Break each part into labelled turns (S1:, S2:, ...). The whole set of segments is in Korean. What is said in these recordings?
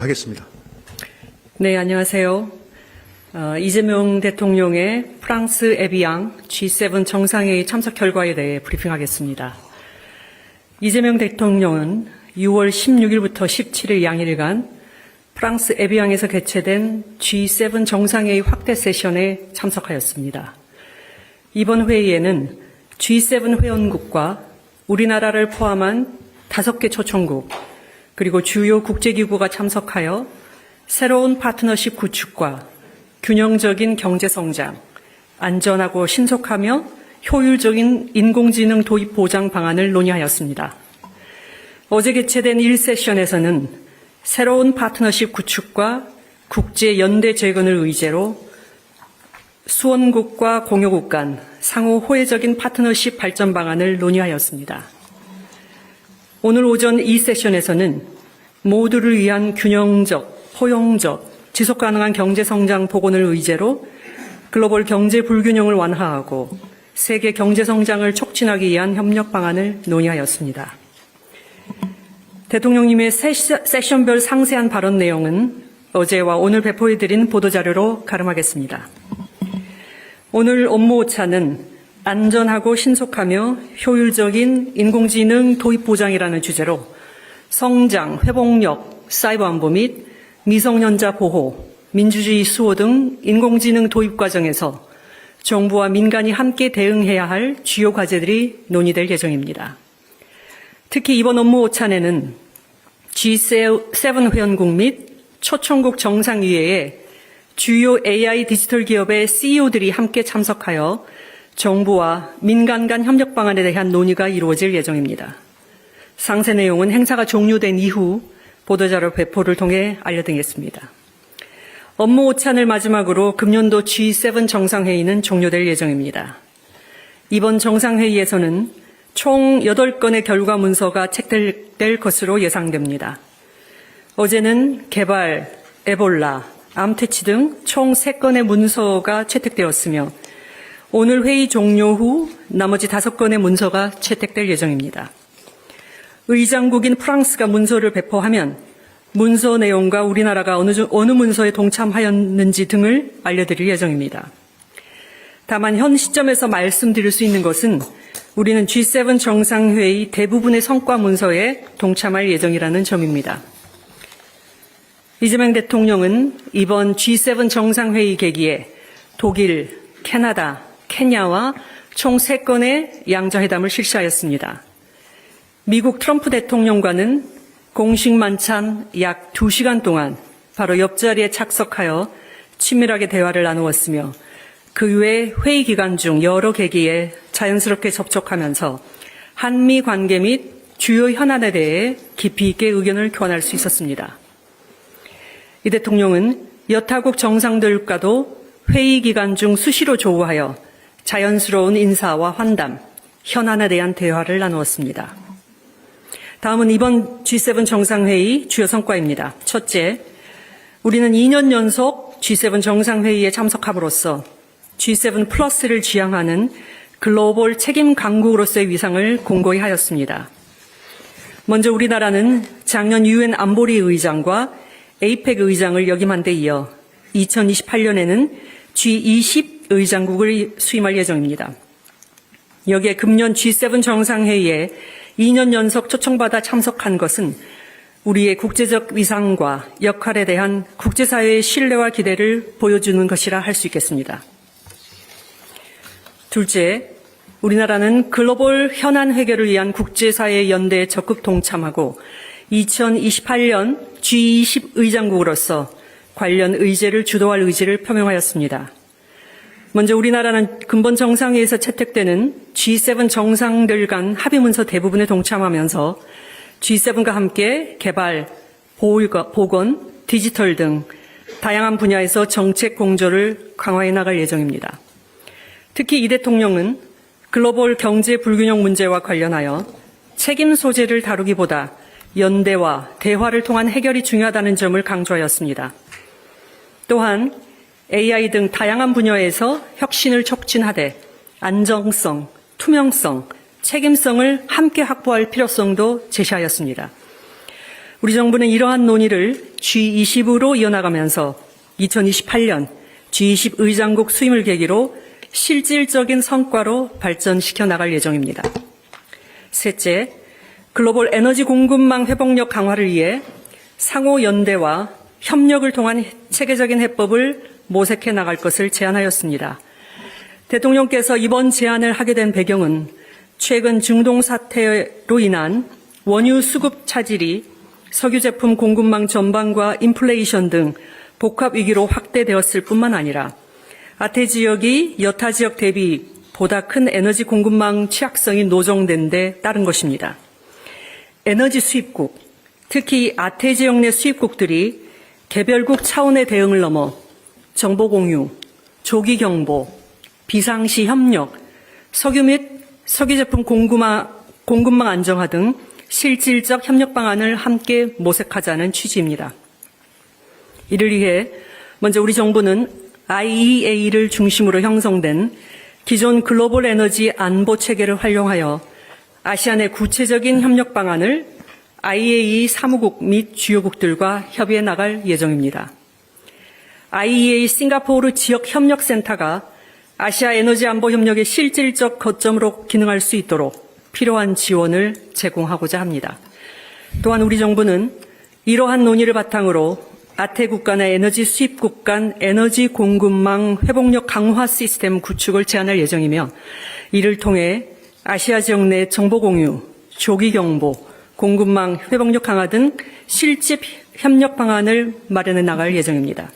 S1: 하겠습니다.
S2: 네, 안녕하세요. 이재명 대통령의 프랑스 에비앙 G7 정상회의 참석 결과에 대해 브리핑하겠습니다. 이재명 대통령은 6월 16일부터 17일 양일간 프랑스 에비앙에서 개최된 G7 정상회의 확대 세션에 참석하였습니다. 이번 회의에는 G7 회원국과 우리나라를 포함한 5개 초청국, 그리고 주요 국제기구가 참석하여 새로운 파트너십 구축과 균형적인 경제성장, 안전하고 신속하며 효율적인 인공지능 도입 보장 방안을 논의하였습니다. 어제 개최된 1세션에서는 새로운 파트너십 구축과 국제 연대 재건을 의제로 수원국과 공여국 간 상호 호혜적인 파트너십 발전 방안을 논의하였습니다. 오늘 오전 2세션에서는 모두를 위한 균형적, 포용적, 지속가능한 경제성장 복원을 의제로 글로벌 경제 불균형을 완화하고 세계 경제성장을 촉진하기 위한 협력 방안을 논의하였습니다. 대통령님의 세션별 상세한 발언 내용은 어제와 오늘 배포해드린 보도자료로 가름하겠습니다. 오늘 업무 오차는 안전하고 신속하며 효율적인 인공지능 도입 보장이라는 주제로 성장, 회복력, 사이버 안보 및 미성년자 보호, 민주주의 수호 등 인공지능 도입 과정에서 정부와 민간이 함께 대응해야 할 주요 과제들이 논의될 예정입니다. 특히 이번 업무 오찬에는 G7 회원국 및 초청국 정상위회에 주요 AI 디지털 기업의 CEO들이 함께 참석하여 정부와 민간 간 협력 방안에 대한 논의가 이루어질 예정입니다. 상세 내용은 행사가 종료된 이후 보도자료 배포를 통해 알려드리겠습니다. 업무 오찬을 마지막으로 금년도 G7 정상회의는 종료될 예정입니다. 이번 정상회의에서는 총 8건의 결과 문서가 채택될 것으로 예상됩니다. 어제는 개발, 에볼라, 암퇴치 등 총 3건의 문서가 채택되었으며 오늘 회의 종료 후 나머지 5건의 문서가 채택될 예정입니다. 의장국인 프랑스가 문서를 배포하면 문서 내용과 우리나라가 어느 문서에 동참하였는지 등을 알려드릴 예정입니다. 다만 현 시점에서 말씀드릴 수 있는 것은 우리는 G7 정상회의 대부분의 성과 문서에 동참할 예정이라는 점입니다. 이재명 대통령은 이번 G7 정상회의 계기에 독일, 캐나다, 케냐와 총 3건의 양자회담을 실시하였습니다. 미국 트럼프 대통령과는 공식 만찬 약 2시간 동안 바로 옆자리에 착석하여 친밀하게 대화를 나누었으며 그 외 회의 기간 중 여러 계기에 자연스럽게 접촉하면서 한미 관계 및 주요 현안에 대해 깊이 있게 의견을 교환할 수 있었습니다. 이 대통령은 여타국 정상들과도 회의 기간 중 수시로 조우하여 자연스러운 인사와 환담, 현안에 대한 대화를 나누었습니다. 다음은 이번 G7 정상회의 주요 성과입니다. 첫째, 우리는 2년 연속 G7 정상회의에 참석함으로써 G7 플러스를 지향하는 글로벌 책임 강국으로서의 위상을 공고히 하였습니다. 먼저 우리나라는 작년 UN 안보리 의장과 APEC 의장을 역임한 데 이어 2028년에는 G20 의장국을 수임할 예정입니다. 여기에 금년 G7 정상회의에 2년 연속 초청받아 참석한 것은 우리의 국제적 위상과 역할에 대한 국제사회의 신뢰와 기대를 보여주는 것이라 할 수 있겠습니다. 둘째, 우리나라는 글로벌 현안 해결을 위한 국제사회 연대에 적극 동참하고 2028년 G20 의장국으로서 관련 의제를 주도할 의지를 표명하였습니다. 먼저 우리나라는 근본 정상회의에서 채택되는 G7 정상들 간 합의문서 대부분에 동참하면서 G7과 함께 개발, 보건, 디지털 등 다양한 분야에서 정책 공조를 강화해 나갈 예정입니다. 특히 이 대통령은 글로벌 경제 불균형 문제와 관련하여 책임 소재를 다루기보다 연대와 대화를 통한 해결이 중요하다는 점을 강조하였습니다. 또한 AI 등 다양한 분야에서 혁신을 촉진하되 안정성, 투명성, 책임성을 함께 확보할 필요성도 제시하였습니다. 우리 정부는 이러한 논의를 G20으로 이어나가면서 2028년 G20 의장국 수임을 계기로 실질적인 성과로 발전시켜 나갈 예정입니다. 셋째, 글로벌 에너지 공급망 회복력 강화를 위해 상호 연대와 협력을 통한 체계적인 해법을 모색해 나갈 것을 제안하였습니다. 대통령께서 이번 제안을 하게 된 배경은 최근 중동 사태로 인한 원유 수급 차질이 석유 제품 공급망 전반과 인플레이션 등 복합 위기로 확대되었을 뿐만 아니라 아태 지역이 여타 지역 대비 보다 큰 에너지 공급망 취약성이 노정된 데 따른 것입니다. 에너지 수입국, 특히 아태 지역 내 수입국들이 개별국 차원의 대응을 넘어 정보 공유, 조기 경보, 비상시 협력, 석유 및 석유 제품 공급망 안정화 등 실질적 협력 방안을 함께 모색하자는 취지입니다. 이를 위해 먼저 우리 정부는 IEA를 중심으로 형성된 기존 글로벌 에너지 안보 체계를 활용하여 아시아 내 구체적인 협력 방안을 IEA 사무국 및 주요국들과 협의해 나갈 예정입니다. IEA 싱가포르 지역협력센터가 아시아 에너지 안보 협력의 실질적 거점으로 기능할 수 있도록 필요한 지원을 제공하고자 합니다. 또한 우리 정부는 이러한 논의를 바탕으로 아태 국가 내 에너지 수입국 간 에너지 공급망 회복력 강화 시스템 구축을 제안할 예정이며 이를 통해 아시아 지역 내 정보 공유, 조기 경보, 공급망 회복력 강화 등 실제 협력 방안을 마련해 나갈 예정입니다.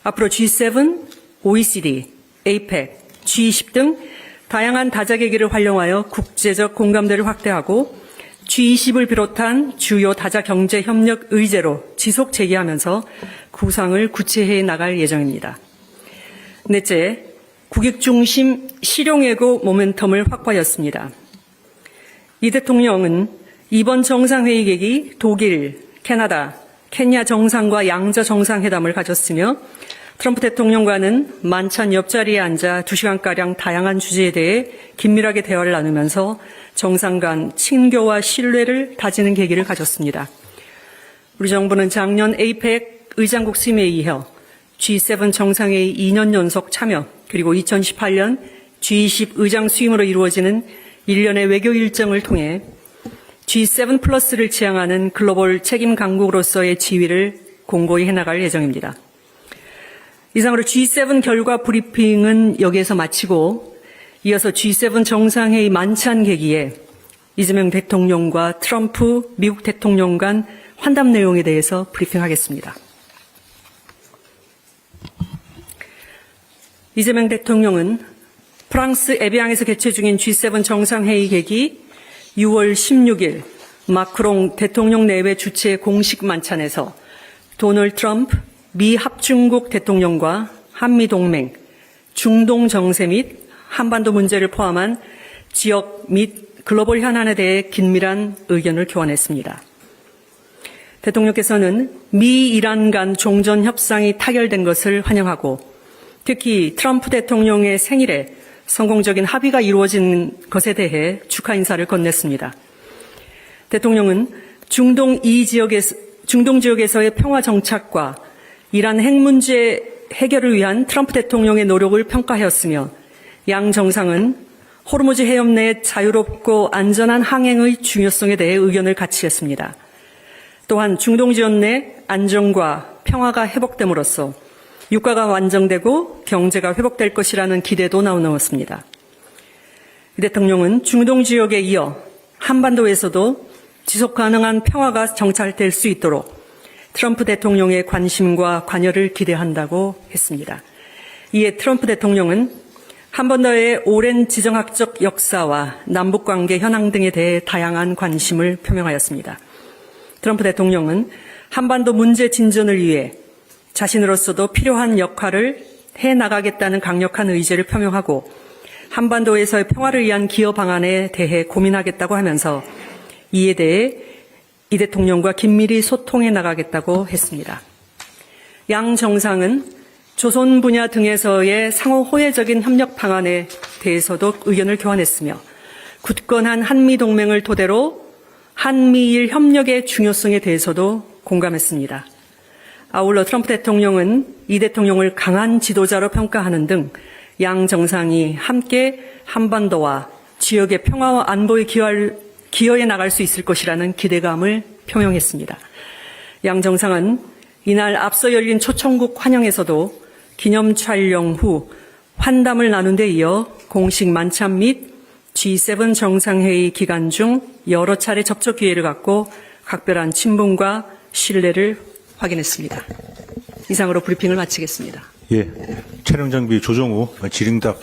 S2: 앞으로 G7, OECD, APEC, G20 등 다양한 다자계기를 활용하여 국제적 공감대를 확대하고 G20을 비롯한 주요 다자 경제 협력 의제로 지속 제기하면서 구상을 구체해 나갈 예정입니다. 넷째, 국익 중심 실용외교 모멘텀을 확보하였습니다. 이 대통령은 이번 정상회의 계기 독일, 캐나다, 케냐 정상과 양자 정상회담을 가졌으며 트럼프 대통령과는 만찬 옆자리에 앉아 2시간가량 다양한 주제에 대해 긴밀하게 대화를 나누면서 정상 간 친교와 신뢰를 다지는 계기를 가졌습니다. 우리 정부는 작년 APEC 의장국 수임에 이어 G7 정상회의 2년 연속 참여 그리고 2018년 G20 의장 수임으로 이루어지는 일련의 외교 일정을 통해 G7 플러스를 지향하는 글로벌 책임 강국으로서의 지위를 공고히 해나갈 예정입니다. 이상으로 G7 결과 브리핑은 여기에서 마치고 이어서 G7 정상회의 만찬 계기에 이재명 대통령과 트럼프 미국 대통령 간 환담 내용에 대해서 브리핑하겠습니다. 이재명 대통령은 프랑스 에비앙에서 개최 중인 G7 정상회의 계기 6월 16일 마크롱 대통령 내외 주최 공식 만찬에서 도널드 트럼프 미 합중국 대통령과 한미동맹, 중동 정세 및 한반도 문제를 포함한 지역 및 글로벌 현안에 대해 긴밀한 의견을 교환했습니다. 대통령께서는 미 이란 간 종전 협상이 타결된 것을 환영하고 특히 트럼프 대통령의 생일에 성공적인 합의가 이루어진 것에 대해 축하 인사를 건넸습니다. 대통령은 중동 지역에서의 평화 정착과 이란 핵 문제 해결을 위한 트럼프 대통령의 노력을 평가하였으며 양 정상은 호르무즈 해협 내 자유롭고 안전한 항행의 중요성에 대해 의견을 같이 했습니다. 또한 중동 지역 내 안정과 평화가 회복됨으로써 유가가 안정되고 경제가 회복될 것이라는 기대도 나누었습니다. 이 대통령은 중동 지역에 이어 한반도에서도 지속 가능한 평화가 정착될 수 있도록 트럼프 대통령의 관심과 관여를 기대한다고 했습니다. 이에 트럼프 대통령은 한반도의 오랜 지정학적 역사와 남북관계 현황 등에 대해 다양한 관심을 표명하였습니다. 트럼프 대통령은 한반도 문제 진전을 위해 자신으로서도 필요한 역할을 해나가겠다는 강력한 의지를 표명하고 한반도에서의 평화를 위한 기여 방안에 대해 고민하겠다고 하면서 이에 대해 이 대통령과 긴밀히 소통해 나가겠다고 했습니다. 양 정상은 조선 분야 등에서의 상호 호혜적인 협력 방안에 대해서도 의견을 교환했으며 굳건한 한미동맹을 토대로 한미일 협력의 중요성에 대해서도 공감했습니다. 아울러 트럼프 대통령은 이 대통령을 강한 지도자로 평가하는 등 양 정상이 함께 한반도와 지역의 평화와 안보에 기여해 나갈 수 있을 것이라는 기대감을 표명했습니다. 양 정상은 이날 앞서 열린 초청국 환영에서도 기념 촬영 후 환담을 나눈 데 이어 공식 만찬 및 G7 정상회의 기간 중 여러 차례 접촉 기회를 갖고 각별한 친분과 신뢰를 확인했습니다. 이상으로 브리핑을 마치겠습니다.
S1: 예, 촬영 장비 조정우 질의응답